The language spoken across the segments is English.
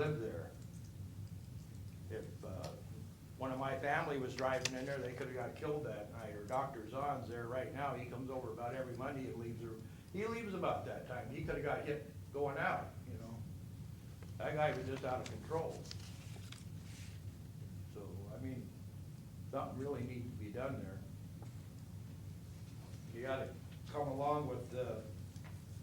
lived there. If one of my family was driving in there, they could've got killed that night, or Dr. Zahn's there right now, he comes over about every Monday and he leaves about that time, he could've got hit going out, you know. That guy was just out of control. So, I mean, something really needs to be done there. You gotta come along with the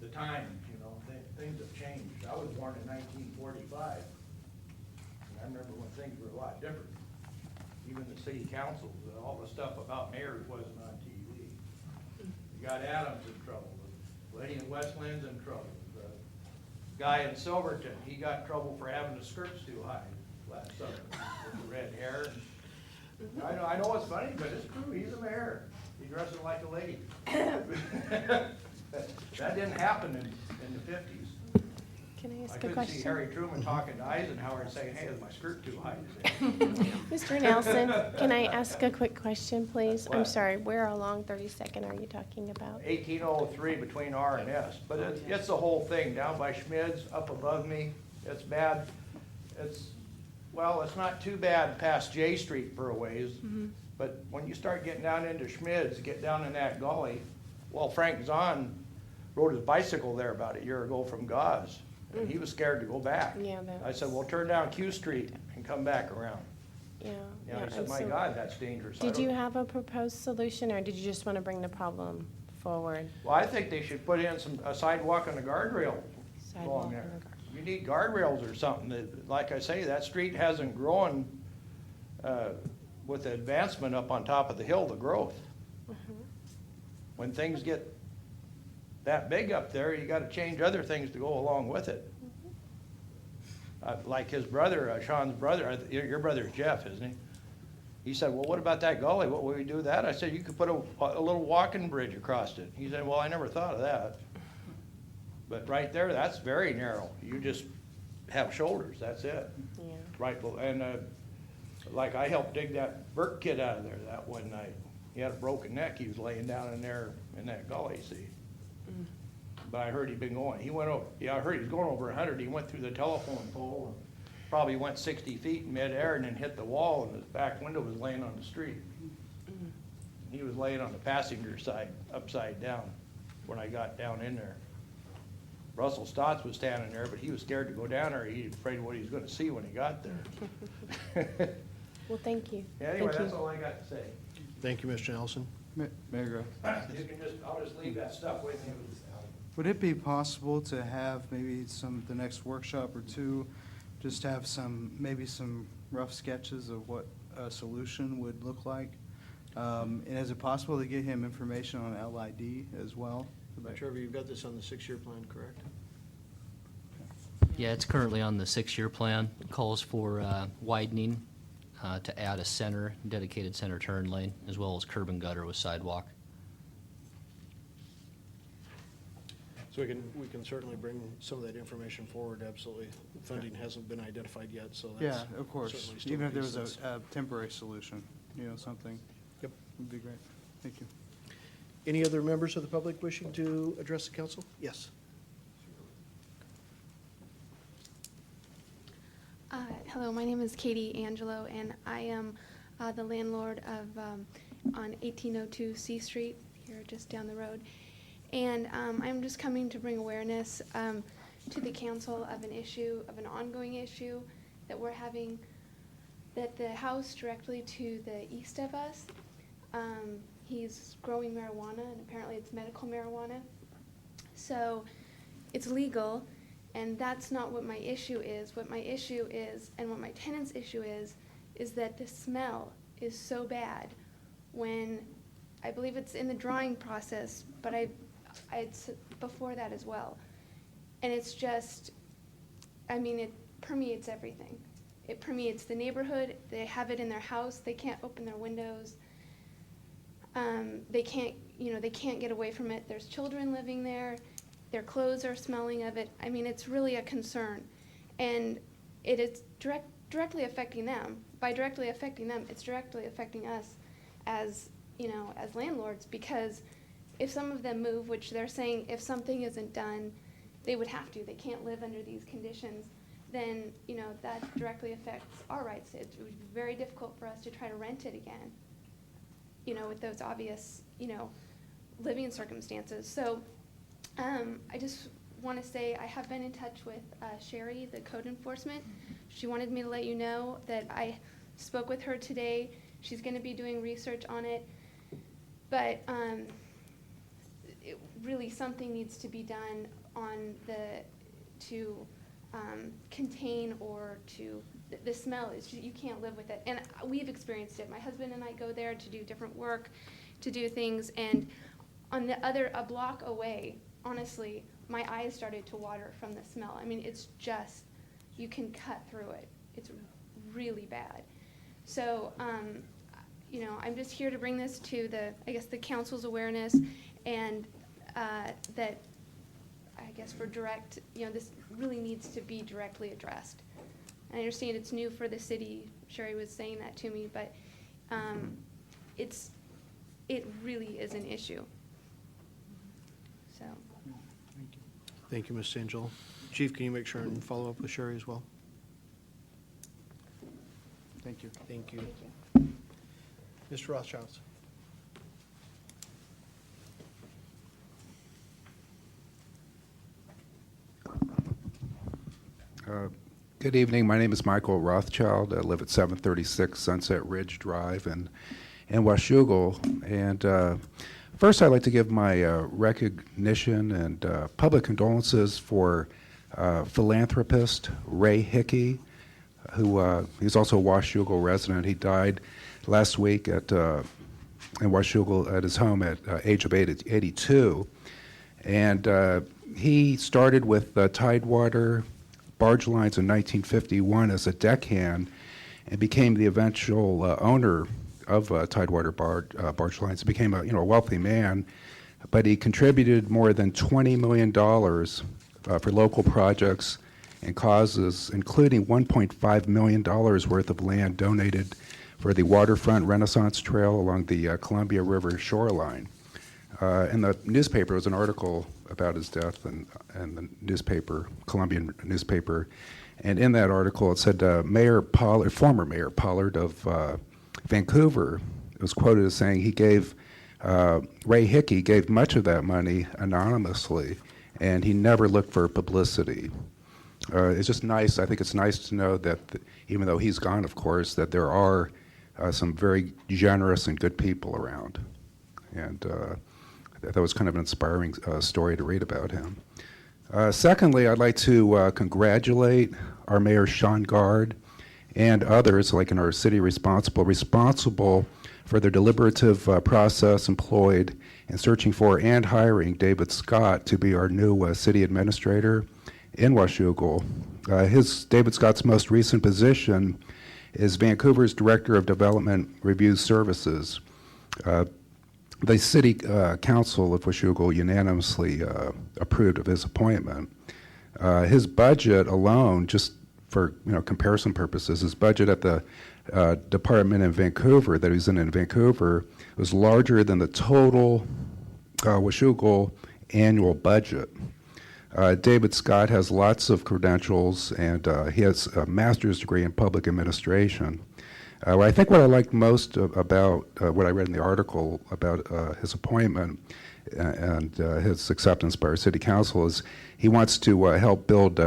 times, you know, things have changed. I was born in 1945, and I remember when things were a lot different. Even the city councils, all the stuff about mayors wasn't on TV. You got Adams in trouble, Lenny in Westland's in trouble. The guy in Silverton, he got in trouble for having the skirts too high last summer with the red hair. I know it's funny, but it's true, he's a mayor. He dresses like a lady. That didn't happen in the 50s. Can I ask I a couldn't see question? Harry Truman talking to Eisenhower and saying, hey, is my skirt too high today? Mr. Nelson, can I ask a quick question, please? I'm What? sorry, where along 32nd are you talking about? 1803 between R and S, but it's the whole thing, down by Schmid's, up above me, it's bad. Well, it's not too bad past J Street for a ways, but when you start getting down into Schmid's, get down in that gully, well, Frank Zahn rode his bicycle there about a year ago from Gauze, and he was scared to go back. Yeah, I said, well, turn down Q Street and come back around. Yeah. You know, he said, and my so- God, that's dangerous. I Did don't- you have a proposed solution, or did you just want to bring the problem forward? Well, I think they should put in a sidewalk and a guardrail Sidewalk along there. and a guard- You need guardrails or something. Like I say, that street hasn't grown with the advancement up on top of the hill, the growth. When things get that big up there, you gotta change other things to go along with it. Like his brother, Sean's brother, your brother's Jeff, isn't he? He said, well, what about that gully? What will we do with that? I said, you could put a little walking bridge across it. He said, well, I never thought of that. But right there, that's very narrow. You just have shoulders, that's it. Yeah. Right, and like I helped dig that Burke kid out of there that one night. He had a broken neck, he was laying down in there in that gully, see? But I heard he'd been going, I heard he was going over 100, he went through the telephone pole, and probably went 60 feet in midair and then hit the wall, and his back window was laying on the street. He was laying on the passenger side, upside down, when I got down in there. Russell Stotts was standing there, but he was scared to go down there, he was afraid of what he was gonna see when he got there. Well, thank you. Anyway, Thank that's you. all I got to say. Thank you, Mr. Nelson. Mayor Groh, You can I'll just leave that stuff with you. would it be possible to have maybe the next workshop or two, just have maybe some rough sketches of what a solution would look like? And is it possible to get him information on LID as well? Trevor, you've got this on the 6-year plan, correct? Yeah, it's currently on the 6-year plan. It calls for widening to add a dedicated center turn lane, as well as curb and gutter with sidewalk. So we can certainly bring some of that information forward, absolutely. Funding hasn't been identified yet, so that's. Yeah, of course, certainly still even if there makes was sense. a temporary solution, something. Yep. Would be great. Thank you. Any other members of the public wishing to address the council? Yes. Hello, my name is Katie Angelo, and I am the landlord of on 1802 C Street, here just down the road. And I'm just coming to bring awareness to the council of an ongoing issue that we're having, that the house directly to the east of us, he's growing marijuana, and apparently it's medical marijuana. So it's legal, and that's not what my issue is. What my issue is, and what my tenant's issue is that the smell is so bad when, I believe it's in the drawing process, but it's before that as well. And it's just, it permeates everything. It permeates the neighborhood. They have it in their house. They can't open their windows. They can't get away from it. There's children living there. Their clothes are smelling of it. It's really a concern. And it is directly affecting them. By directly affecting them, it's directly affecting us as landlords, because if some of them move, which they're saying if something isn't done, they would have to. They can't live under these conditions. then, you know, that directly affects our rights. It would be very difficult for us to try to rent it again, you know, with those obvious, you know, living circumstances. So I just want to say I have been in touch with Sherry, the code enforcement. She wanted me to let you know that I spoke with her today. She's going to be doing research on it. But really something needs to be done on to contain or to, the smell is, you can't live with it. And we've experienced it. My husband and I go there to do different work, to do things, and on a block away, honestly, my eyes started to water from the smell. I mean, it's just, you can cut through it. It's really bad. So, you know, I'm just here to bring this to the council's awareness, and that, I guess, for direct, you know, this really needs to be directly addressed. I understand it's new for the city. Sherry was saying that to me, but it really is an issue. So. Thank you, Ms. Angel. Chief, can you make sure and follow up with Sherry as well? Thank you. Thank you. Thank you. Mr. Rothschild. Good evening. My name is Michael Rothschild. I live at 736 Sunset Ridge Drive in Washougal. And first, I'd like to give my recognition and public condolences for philanthropist Ray Hickey, who he's also a Washougal resident. He died last week in Washougal at his home at age of 82. And he started with Tidewater Barge Lines in 1951 as a deckhand and became the eventual owner of Tidewater Barge Lines. He became a wealthy man, but he contributed more than $20 million for local projects and causes, including $1.5 million worth of land donated for the Waterfront Renaissance Trail along the Columbia River shoreline. In the newspaper, there was an article about his death in the newspaper, Columbian newspaper, and in that article it said former Mayor Pollard of Vancouver was quoted as saying he gave, Ray Hickey gave much of that money anonymously, and he never looked for publicity. It's just nice, I think it's nice to know that even though he's gone, of course, that there are some very generous and good people around. And that was kind of an inspiring story to read about him. Secondly, I'd like to congratulate our Mayor Sean Gard and others, like in our city responsible for their deliberative process employed in searching for and hiring David Scott to be our new city administrator in Washougal. David Scott's most recent position is Vancouver's Director of Development Review Services. The City Council of Washougal unanimously approved of his appointment. His budget alone, just for comparison purposes, his budget at the department in Vancouver, that he's in Vancouver, was larger than the total Washougal annual budget. David Scott has lots of credentials, and he has a master's degree in public administration. I think what I liked most about what I read in the article about his appointment and his acceptance by our city council is he wants to help build